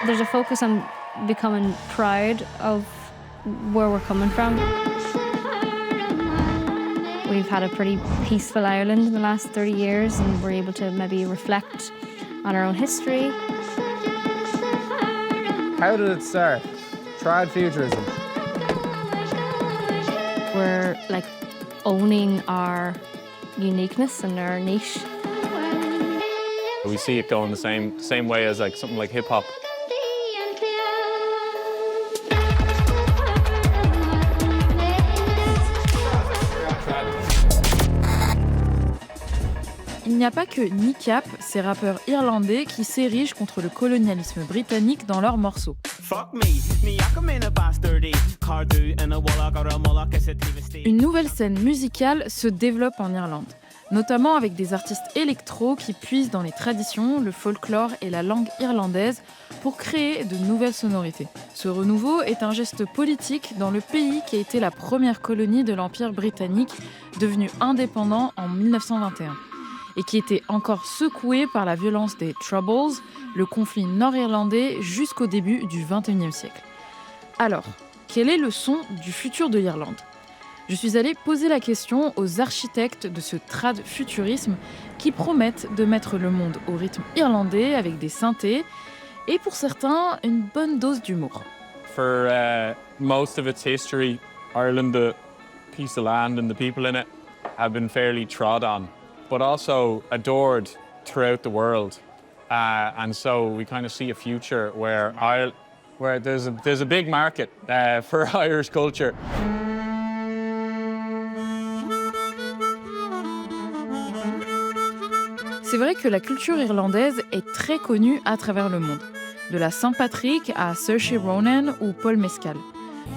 There's a focus on becoming proud of where we're coming from. We've had a pretty peaceful Ireland in the last 30 years, and we're able to maybe reflect on our own history. How did it start? Trad futurism. We're like owning our uniqueness and our niche. We see it going the same way as like something like hip hop. Il n'y a pas que Kneecap, ces rappeurs irlandais qui s'érigent contre le colonialisme britannique dans leurs morceaux. Une nouvelle scène musicale se développe en Irlande, notamment avec des artistes électro qui puisent dans les traditions, le folklore et la langue irlandaise pour créer de nouvelles sonorités. Ce renouveau est un geste politique dans le pays qui a été la première colonie de l'Empire britannique, devenu indépendant en 1921. Et qui était encore secoué par la violence des Troubles, le conflit nord-irlandais jusqu'au début du XXIe siècle. Alors, quel est le son du futur de l'Irlande ? Je suis allée poser la question aux architectes de ce trad futurisme qui promettent de mettre le monde au rythme irlandais avec des synthés et pour certains, une bonne dose d'humour. For most of its history, Ireland, the piece of land and the people in it have been fairly trod on, but also adored throughout the world. And so we kind of see a future where there's a big market for Irish culture. C'est vrai que la culture irlandaise est très connue à travers le monde, de la Saint-Patrick à Saoirse Ronan ou Paul Mescal.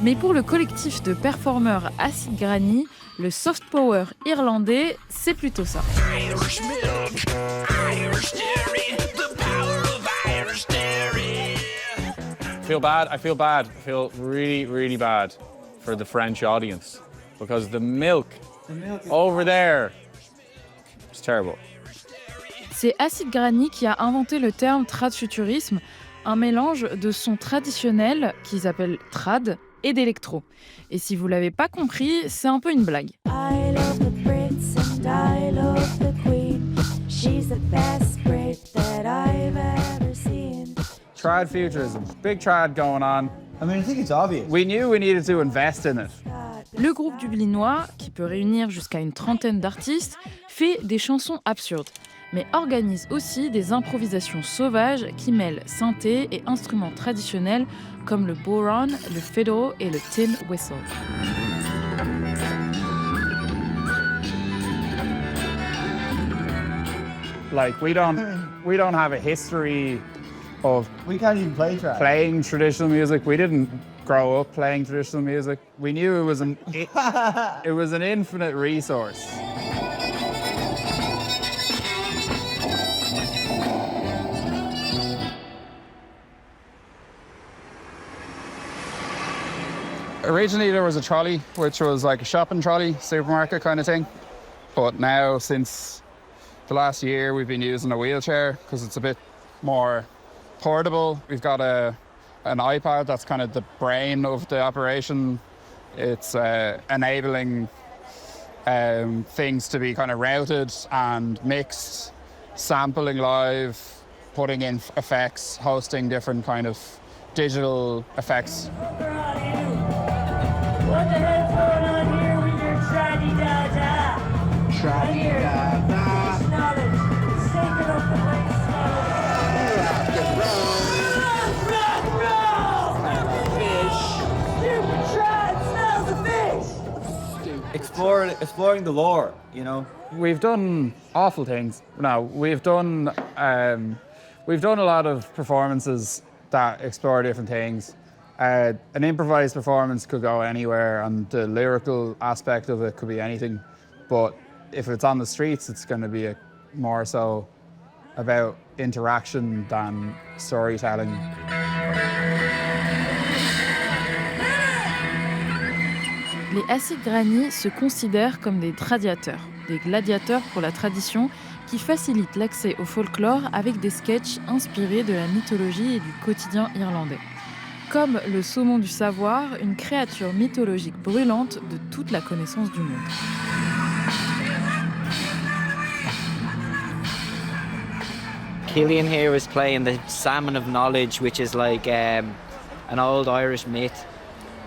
Mais pour le collectif de performeurs Acid Granny, le soft power irlandais, c'est plutôt ça. I feel bad. I feel really, really bad for the French audience because the milk over there is terrible. C'est Acid Granny qui a inventé le terme trad futurisme, un mélange de sons traditionnels qu'ils appellent trad et d'électro. Et si vous l'avez pas compris, c'est un peu une blague. I love the Brits and I love the Queen. She's the best Brit that I've ever seen. Trad futurism. Big trad going on. I mean, I think it's obvious. We knew we needed to invest in it. Le groupe dublinois, qui peut réunir jusqu'à une trentaine d'artistes, fait des chansons absurdes, mais organise aussi des improvisations sauvages qui mêlent synthé et instruments traditionnels comme le bodhrán, le fiddle et le tin whistle. Like we don't have a history of We can't even play trad. playing traditional music. We didn't grow up playing traditional music. We knew it was an infinite resource. Originally there was a trolley, which was like a shopping trolley, supermarket kind of thing. But now, since the last year, we've been using a wheelchair because it's a bit more portable. We've got an iPad that's kind of the brain of the operation. It's enabling things to be kind of routed and mixed, sampling live, putting in effects, hosting different kind of digital effects. What the hell's going on here with your traddy-da-da? Traddy-da-da. It's knowledge. It's taking up the place. Stupid trad smells of fish! Exploring the lore, you know? We've done awful things. No, we've done a lot of performances that explore different things. An improvised performance could go anywhere, and the lyrical aspect of it could be anything. But if it's on the streets, it's going to be more so about interaction than storytelling. Les Assigrani se considèrent comme des gladiateurs pour la tradition qui facilitent l'accès au folklore avec des sketchs inspirés de la mythologie et du quotidien irlandais. Comme le saumon du savoir, une créature mythologique brûlante de toute la connaissance du monde. Killian here is playing the Salmon of Knowledge, which is like an old Irish myth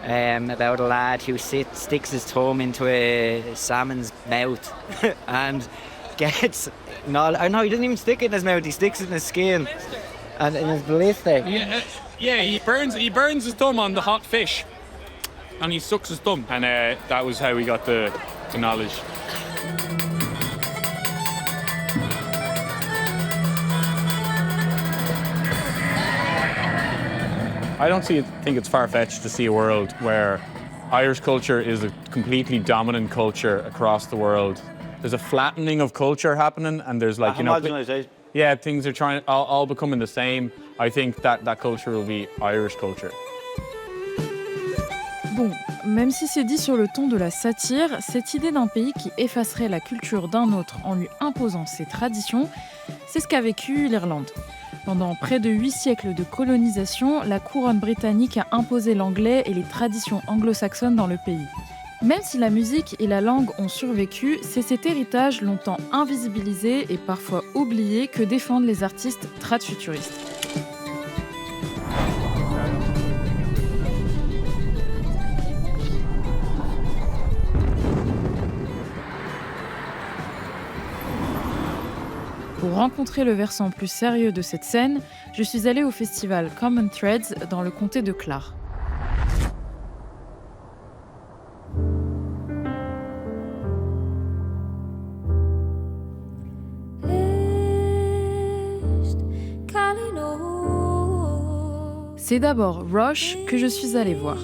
about a lad who sticks his thumb into a salmon's mouth and gets... No, he doesn't even stick it in his mouth, he sticks it in his skin and in his blister. Yeah, he burns his thumb on the hot fish and he sucks his thumb. And that was how we got the knowledge. I don't think it's far-fetched to see a world where Irish culture is a completely dominant culture across the world. There's a flattening of culture happening, and there's like, Homogenization. yeah, things are trying all becoming the same. I think that culture will be Irish culture. Bon, même si c'est dit sur le ton de la satire, cette idée d'un pays qui effacerait la culture d'un autre en lui imposant ses traditions, c'est ce qu'a vécu l'Irlande. Pendant près de 8 siècles de colonisation, la couronne britannique a imposé l'anglais et les traditions anglo-saxonnes dans le pays. Même si la musique et la langue ont survécu, c'est cet héritage longtemps invisibilisé et parfois oublié que défendent les artistes trad-futuristes. Pour rencontrer le versant plus sérieux de cette scène, je suis allée au festival Common Threads dans le comté de Clare. C'est d'abord Rush que je suis allée voir.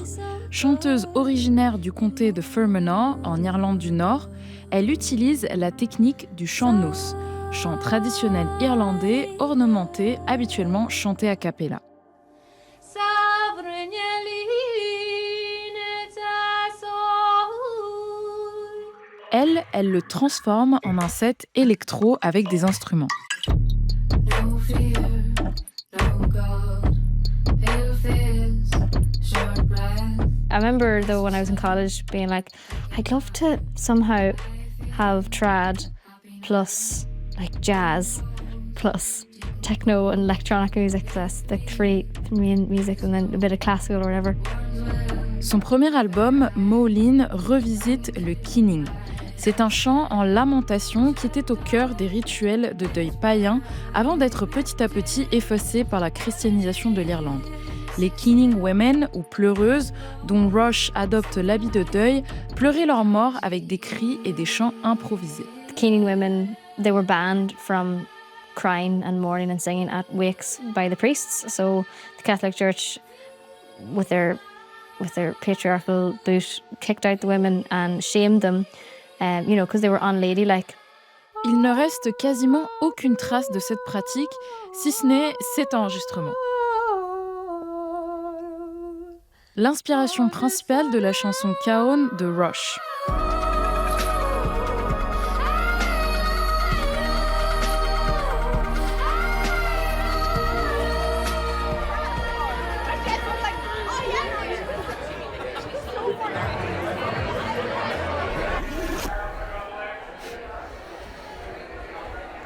Chanteuse originaire du comté de Fermanagh, en Irlande du Nord, elle utilise la technique du chant nos, chant traditionnel irlandais ornementé, habituellement chanté a cappella. Elle le transforme en un set électro avec des instruments. I remember though when I was in college being like, I'd love to somehow have trad plus like jazz plus techno and electronic music. That's the three main music and then a bit of classical or whatever. Son premier album, Moline, revisite le keening. C'est un chant en lamentation qui était au cœur des rituels de deuil païen avant d'être petit à petit effacé par la christianisation de l'Irlande. Les Keening Women, ou pleureuses, dont Rush adopte l'habit de deuil, pleuraient leur mort avec des cris et des chants improvisés. The Keening women, they were banned from crying and mourning and singing at wakes by the priests. So the Catholic Church, with their patriarchal boot, kicked out the women and shamed them, because they were unladylike. Il ne reste quasiment aucune trace de cette pratique, si ce n'est cet enregistrement. L'inspiration principale de la chanson Caon de Rush.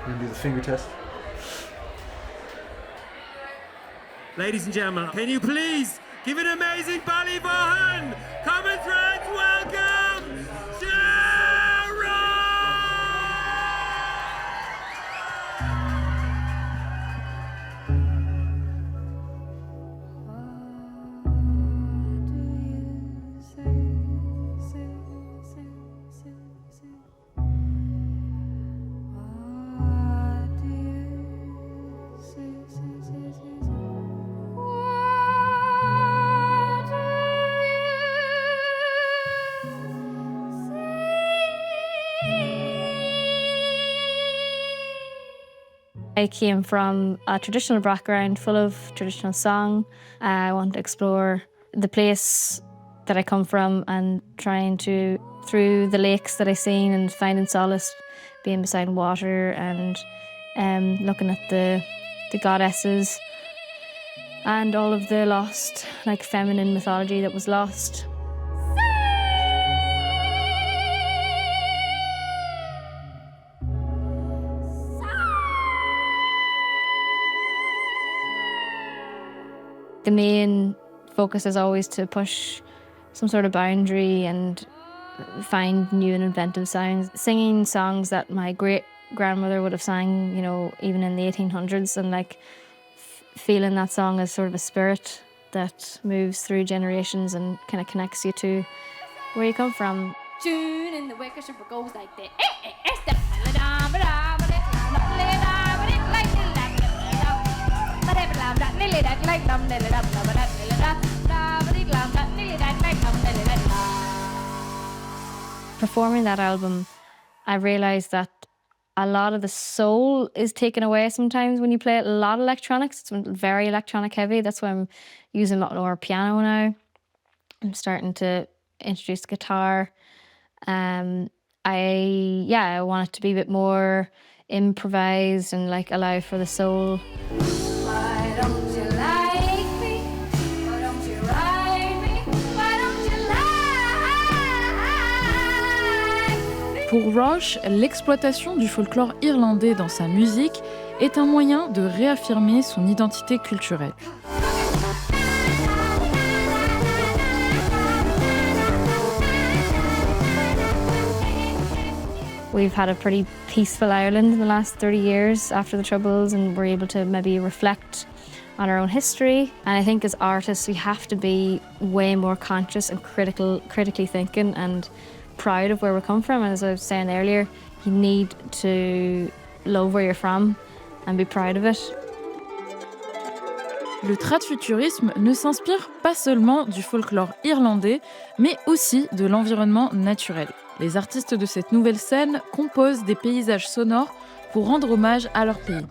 We're gonna do the finger test. Ladies and gentlemen, can you please give an amazing Ballyvaughan! Common Threads, welcome! Sharon! I came from a traditional background full of traditional song. I want to explore the place that I come from and trying to, through the lakes that I've seen and finding solace being beside water and looking at the goddesses and all of the lost, like feminine mythology that was lost. The main focus is always to push some sort of boundary and find new and inventive sounds. Singing songs that my great-grandmother would have sang, you know, even in the 1800s, and like feeling that song as sort of a spirit that moves through generations and kind of connects you to where you come from. Tune in the wicker shipper goes like that. Performing that album, I realised that a lot of the soul is taken away sometimes when you play a lot of electronics. It's very electronic heavy. That's why I'm using a lot more piano now. I'm starting to introduce guitar. I want it to be a bit more improvised and like allow for the soul. Why don't you like me? Why don't you ride me? Why don't you like me? Pour Roche, l'exploitation du folklore irlandais dans sa musique est un moyen de réaffirmer son identité culturelle. We've had a pretty peaceful Ireland in the last 30 years after the Troubles, and we're able to maybe reflect on our own history. And I think as artists, we have to be way more conscious and critically thinking and proud of where we come from. And as I was saying earlier, you need to love where you're from and be proud of it. Le trad-futurisme ne s'inspire pas seulement du folklore irlandais, mais aussi de l'environnement naturel. Les artistes de cette nouvelle scène composent des paysages sonores pour rendre hommage à leur pays.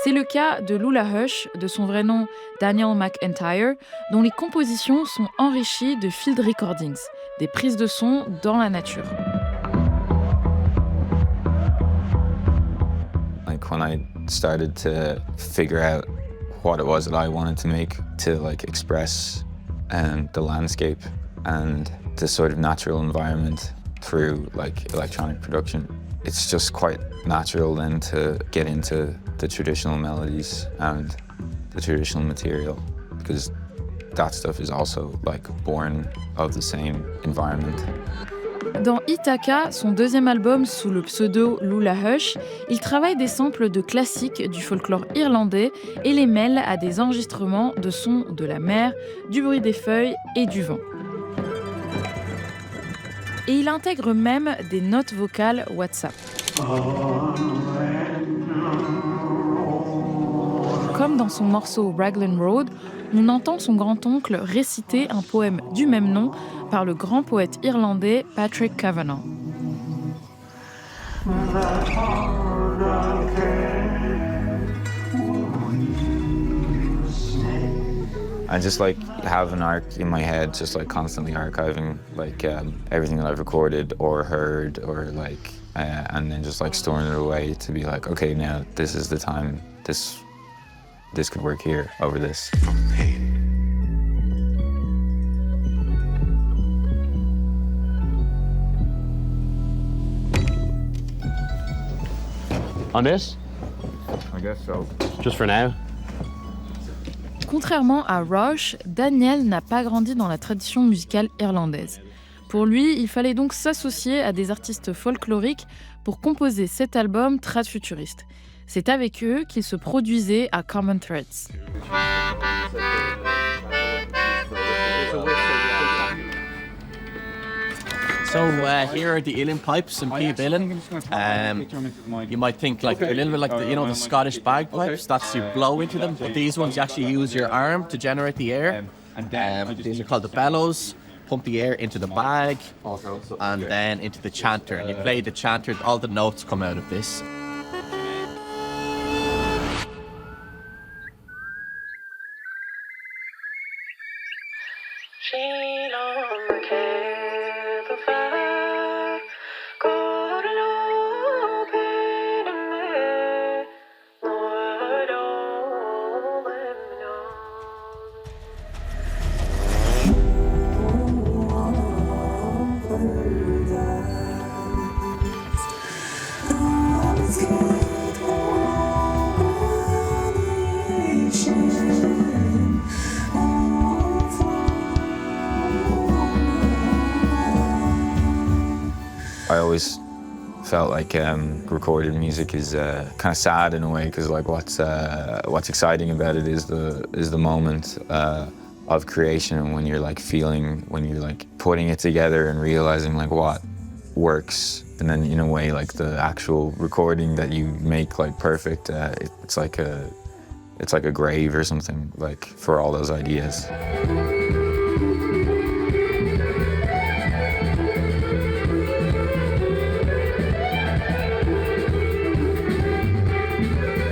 C'est le cas de Lula Hush, de son vrai nom Daniel McIntyre, dont les compositions sont enrichies de field recordings, des prises de son dans la nature. Like when I started to figure out what it was that I wanted to make to like express the landscape and the sort of natural environment through like electronic production. It's just quite natural then to get into the traditional melodies and the traditional material, because that stuff is also like born of the same environment. Dans Ithaca, son deuxième album sous le pseudo Lula Hush, il travaille des samples de classiques du folklore irlandais et les mêle à des enregistrements de sons de la mer, du bruit des feuilles et du vent. Et il intègre même des notes vocales WhatsApp. Comme dans son morceau Raglan Road, on entend son grand-oncle réciter un poème du même nom par le grand poète irlandais Patrick Kavanagh. I just like have an arc in my head, just like constantly archiving like everything that I've recorded or heard, or like, and then just like storing it away to be like, okay, now this is the time. This could work here over this. On this? I guess so. Just for now. Contrairement à Roche, Daniel n'a pas grandi dans la tradition musicale irlandaise. Pour lui, il fallait donc s'associer à des artistes folkloriques pour composer cet album trad-futuriste. C'est avec eux qu'il se produisait à Common Threads. So here are the uilleann pipes and Pia Uilleann. You might think like a little bit like the Scottish bagpipes. That's you blow into them. But these ones you actually use your arm to generate the air. These are called the bellows. Pump the air into the bag and then into the chanter. And you play the chanter. All the notes come out of this. I always felt like recorded music is kind of sad in a way, because like what's exciting about it is the moment of creation, and when you're like putting it together and realizing like what works, and then in a way like the actual recording that you make like perfect, it's like a grave or something, like for all those ideas.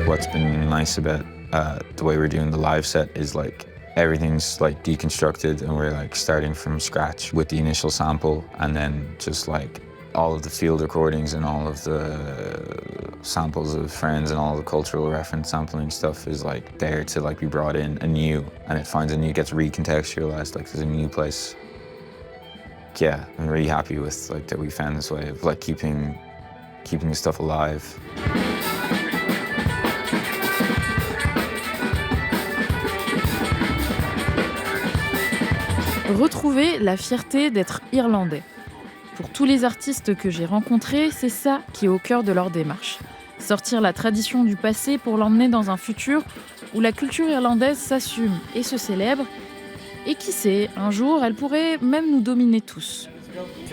What's been nice about the way we're doing the live set is like everything's like deconstructed, and we're like starting from scratch with the initial sample, and then just like all of the field recordings and all of the samples of friends and all the cultural reference sampling stuff is like there to like be brought in anew, and it gets recontextualized, like there's a new place. Yeah, I'm really happy with like that we found this way of like keeping the stuff alive. Retrouver la fierté d'être irlandais. Pour tous les artistes que j'ai rencontrés, c'est ça qui est au cœur de leur démarche. Sortir la tradition du passé pour l'emmener dans un futur où la culture irlandaise s'assume et se célèbre. Et qui sait, un jour, elle pourrait même nous dominer tous. 3,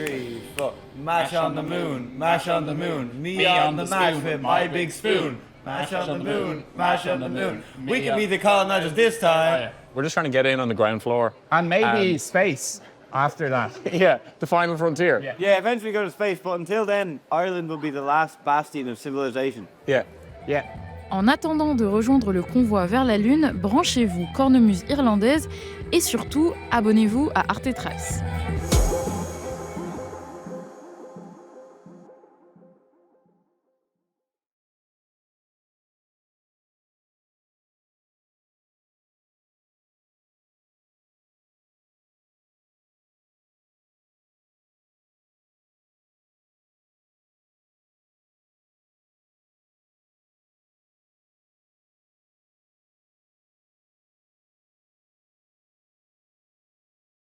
4. Mash on the moon, me on the mash with my big spoon. Mash on the moon, mash on the moon. We can be the colonizers this time. We're just trying to get in on the ground floor. And maybe space after that. Yeah, the final frontier. Yeah, eventually go to space, but until then, Ireland will be the last bastion of civilization. Yeah. Yeah. En attendant de rejoindre le convoi vers la Lune, branchez-vous cornemuse irlandaise et surtout, abonnez-vous à Arte Trace.